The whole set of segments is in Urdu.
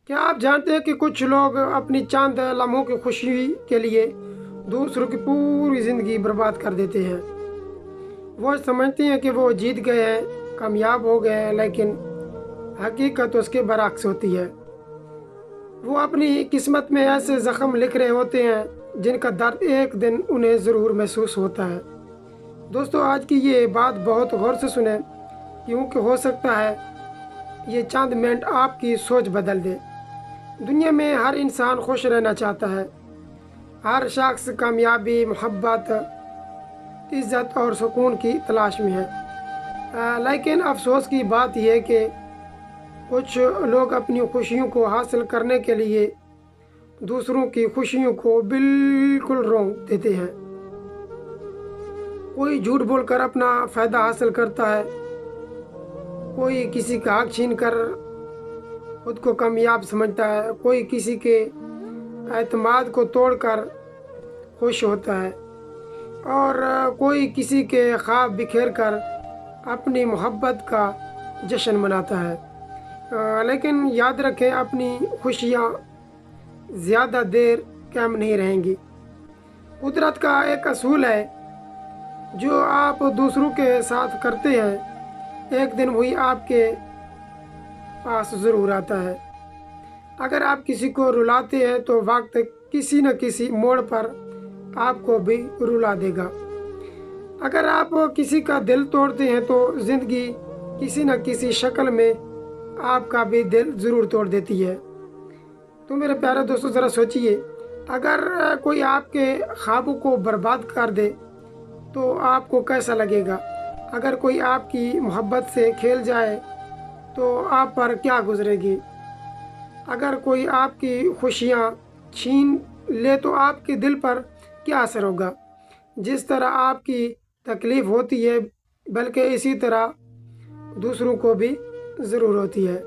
کیا آپ جانتے ہیں کہ کچھ لوگ اپنی چند لمحوں کی خوشی کے لیے دوسروں کی پوری زندگی برباد کر دیتے ہیں؟ وہ سمجھتے ہیں کہ وہ جیت گئے ہیں، کامیاب ہو گئے ہیں، لیکن حقیقت اس کے برعکس ہوتی ہے۔ وہ اپنی قسمت میں ایسے زخم لکھ رہے ہوتے ہیں جن کا درد ایک دن انہیں ضرور محسوس ہوتا ہے۔ دوستو، آج کی یہ بات بہت غور سے سنیں، کیونکہ ہو سکتا ہے یہ چند منٹ آپ کی سوچ بدل دے۔ دنیا میں ہر انسان خوش رہنا چاہتا ہے۔ ہر شخص کامیابی، محبت، عزت اور سکون کی تلاش میں ہے، لیکن افسوس کی بات یہ ہے کہ کچھ لوگ اپنی خوشیوں کو حاصل کرنے کے لیے دوسروں کی خوشیوں کو بالکل رونق دیتے ہیں۔ کوئی جھوٹ بول کر اپنا فائدہ حاصل کرتا ہے، کوئی کسی کا حق چھین کر خود کو کامیاب سمجھتا ہے، کوئی کسی کے اعتماد کو توڑ کر خوش ہوتا ہے، اور کوئی کسی کے خواب بکھیر کر اپنی محبت کا جشن مناتا ہے۔ لیکن یاد رکھیں، اپنی خوشیاں زیادہ دیر قائم نہیں رہیں گی۔ قدرت کا ایک اصول ہے، جو آپ دوسروں کے ساتھ کرتے ہیں ایک دن وہی آپ کے پاس ضرور آتا ہے۔ اگر آپ کسی کو رلاتے ہیں تو وقت کسی نہ کسی موڑ پر آپ کو بھی رلا دے گا۔ اگر آپ کسی کا دل توڑتے ہیں تو زندگی کسی نہ کسی شکل میں آپ کا بھی دل ضرور توڑ دیتی ہے۔ تو میرے پیارے دوستو، ذرا سوچئے، اگر کوئی آپ کے خوابوں کو برباد کر دے تو آپ کو کیسا لگے گا؟ اگر کوئی آپ کی محبت سے کھیل جائے تو آپ پر کیا گزرے گی؟ اگر کوئی آپ کی خوشیاں چھین لے تو آپ کے دل پر کیا اثر ہوگا؟ جس طرح آپ کی تکلیف ہوتی ہے، بلکہ اسی طرح دوسروں کو بھی ضرور ہوتی ہے۔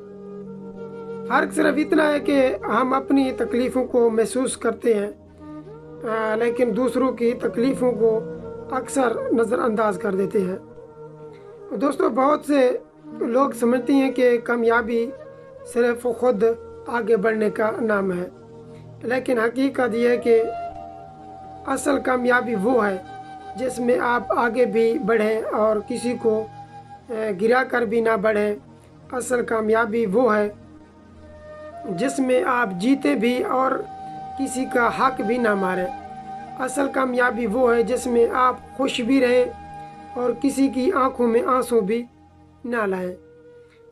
فرق صرف اتنا ہے کہ ہم اپنی تکلیفوں کو محسوس کرتے ہیں، لیکن دوسروں کی تکلیفوں کو اکثر نظر انداز کر دیتے ہیں۔ دوستو، بہت سے لوگ سمجھتے ہیں کہ کامیابی صرف خود آگے بڑھنے کا نام ہے، لیکن حقیقت یہ ہے کہ اصل کامیابی وہ ہے جس میں آپ آگے بھی بڑھیں اور کسی کو گرا کر بھی نہ بڑھیں۔ اصل کامیابی وہ ہے جس میں آپ جیتے بھی اور کسی کا حق بھی نہ ماریں۔ اصل کامیابی وہ ہے جس میں آپ خوش بھی رہیں اور کسی کی آنکھوں میں آنسو بھی نہ لائیں۔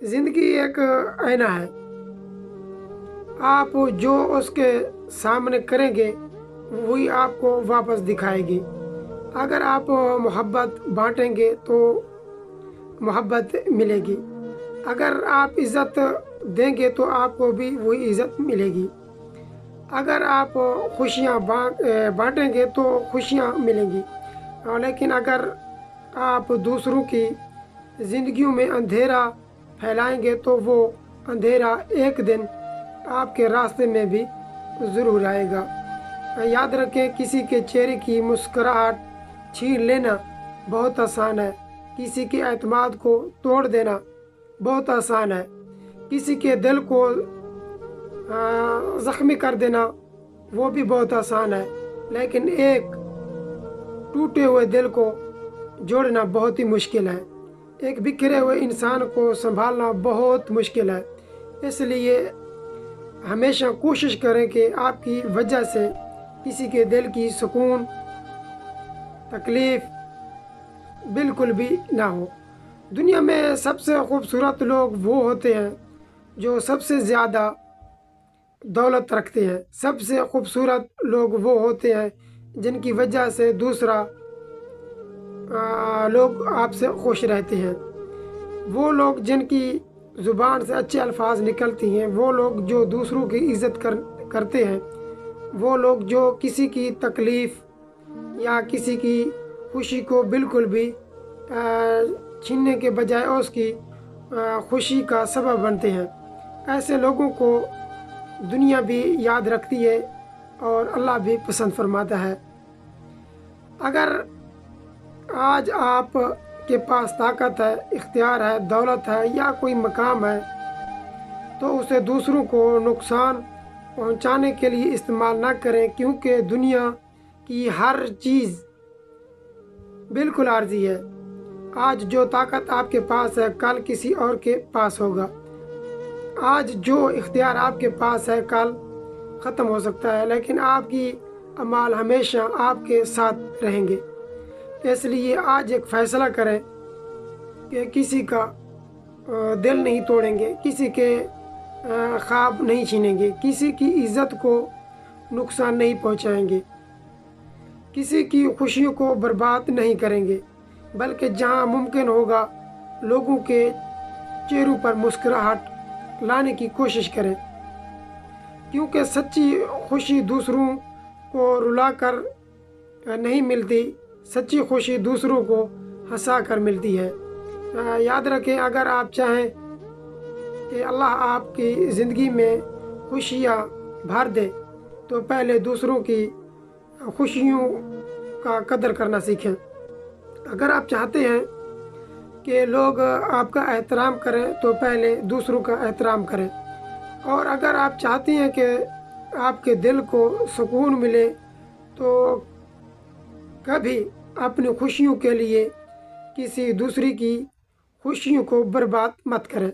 زندگی ایک آئینہ ہے، آپ جو اس کے سامنے کریں گے وہی آپ کو واپس دکھائے گی۔ اگر آپ محبت بانٹیں گے تو محبت ملے گی، اگر آپ عزت دیں گے تو آپ کو بھی وہی عزت ملے گی، اگر آپ خوشیاں بانٹیں گے تو خوشیاں ملیں گی، لیکن اگر آپ دوسروں کی زندگیوں میں اندھیرا پھیلائیں گے تو وہ اندھیرا ایک دن آپ کے راستے میں بھی ضرور آئے گا۔ یاد رکھیں، کسی کے چہرے کی مسکراہٹ چھین لینا بہت آسان ہے، کسی کے اعتماد کو توڑ دینا بہت آسان ہے، کسی کے دل کو زخمی کر دینا وہ بھی بہت آسان ہے، لیکن ایک ٹوٹے ہوئے دل کو جوڑنا بہت ہی مشکل ہے۔ ایک بکھرے ہوئے انسان کو سنبھالنا بہت مشکل ہے۔ اس لیے ہمیشہ کوشش کریں کہ آپ کی وجہ سے کسی کے دل کی سکون، تکلیف بالکل بھی نہ ہو۔ دنیا میں سب سے خوبصورت لوگ وہ ہوتے ہیں جو سب سے زیادہ دولت رکھتے ہیں۔ سب سے خوبصورت لوگ وہ ہوتے ہیں جن کی وجہ سے دوسرا لوگ آپ سے خوش رہتے ہیں۔ وہ لوگ جن کی زبان سے اچھے الفاظ نکلتی ہیں، وہ لوگ جو دوسروں کی عزت کرتے ہیں، وہ لوگ جو کسی کی تکلیف یا کسی کی خوشی کو بالکل بھی چھیننے کے بجائے اس کی خوشی کا سبب بنتے ہیں۔ ایسے لوگوں کو دنیا بھی یاد رکھتی ہے اور اللہ بھی پسند فرماتا ہے۔ اگر آج آپ کے پاس طاقت ہے، اختیار ہے، دولت ہے یا کوئی مقام ہے، تو اسے دوسروں کو نقصان پہنچانے کے لیے استعمال نہ کریں، کیونکہ دنیا کی ہر چیز بالکل عارضی ہے۔ آج جو طاقت آپ کے پاس ہے کل کسی اور کے پاس ہوگا۔ آج جو اختیار آپ کے پاس ہے کل ختم ہو سکتا ہے، لیکن آپ کی اعمال ہمیشہ آپ کے ساتھ رہیں گے۔ اس لیے آج ایک فیصلہ کریں کہ کسی کا دل نہیں توڑیں گے، کسی کے خواب نہیں چھینیں گے، کسی کی عزت کو نقصان نہیں پہنچائیں گے، کسی کی خوشیوں کو برباد نہیں کریں گے، بلکہ جہاں ممکن ہوگا لوگوں کے چہروں پر مسکراہٹ لانے کی کوشش کریں، کیونکہ سچی خوشی دوسروں کو رلا کر نہیں ملتی، سچی خوشی دوسروں کو ہنسا کر ملتی ہے۔ یاد رکھیں، اگر آپ چاہیں کہ اللہ آپ کی زندگی میں خوشیاں بھر دے تو پہلے دوسروں کی خوشیوں کا قدر کرنا سیکھیں۔ اگر آپ چاہتے ہیں کہ لوگ آپ کا احترام کریں تو پہلے دوسروں کا احترام کریں، اور اگر آپ چاہتے ہیں کہ آپ کے دل کو سکون ملے تو کبھی اپنی خوشیوں کے لیے کسی دوسری کی خوشیوں کو برباد مت کریں۔